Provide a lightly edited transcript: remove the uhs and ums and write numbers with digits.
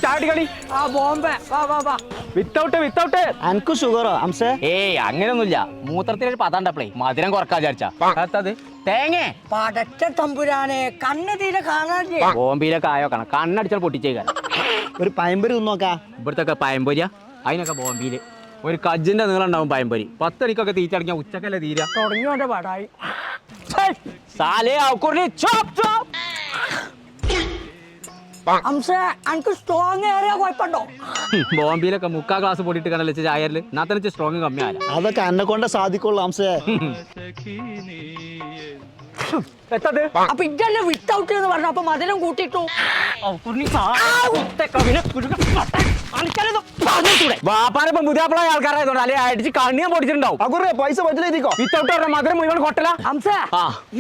ചാടി കളി വിത്തൗട്ട് അനക്ക് ഷുഗറോ അംസേ? ഏയ് അങ്ങനെയൊന്നുമില്ല. മൂത്രത്തിലൊരു പതാണ്ടപ്പളേ മധുരം കുറക്കാ വിചാരിച്ചാ തേങ്ങേ പടച്ച തമ്പുരാനെ കണ്ണ് തീരെ കാണാനില്ലേ. ബോംബെയിലൊക്കെ ആയോക്കണം കണ്ണടിച്ചാൽ പൊട്ടിച്ചേക്കാൻ. ഒരു പയമ്പരി തിന്നോക്കാ. ഇവിടുത്തെ പയമ്പൊരിയ അതിനൊക്കെ ബോംബെയില് ഒരു കജ്ജിന്റെ നീളം ഉണ്ടാവും പയമ്പൊരി. 10 മണിക്കൊക്കെ തീറ്റടങ്ങിയ ഉച്ചക്കല്ലേ തീര തുടങ്ങിയോന്റെ പാടായി. അനക്ക് സ്ട്രോങ് ഏറിയ കുഴപ്പമുണ്ടോ? ബോംബെയിലൊക്കെ 3/4 ഗ്ലാസ് പൊടിയിട്ട് കണ്ടല്ലേ ചായരില് നാത്തനെ സ്ട്രോങ് കമ്മിയാല. അതൊക്കെ എന്നെ കൊണ്ടേ സാധിക്കുള്ളൂ അംസേ. അപ്പൊ ഇതല്ലേ വിത്തൗട്ട് എന്ന് പറഞ്ഞു. അപ്പൊ മധുരം കൂട്ടിട്ടു. വാപ്പാനിപ്പം പുതിയ ആൾക്കാരായതുകൊണ്ട് അല്ലെ അടിച്ച് കണ്ണിയാൻ പൊടിച്ചിട്ടുണ്ടാവും. പൈസ പറ്റില്ല വിത്തൗട്ട് മധുരം മുഴുവൻ കൊട്ടല. ഹംസ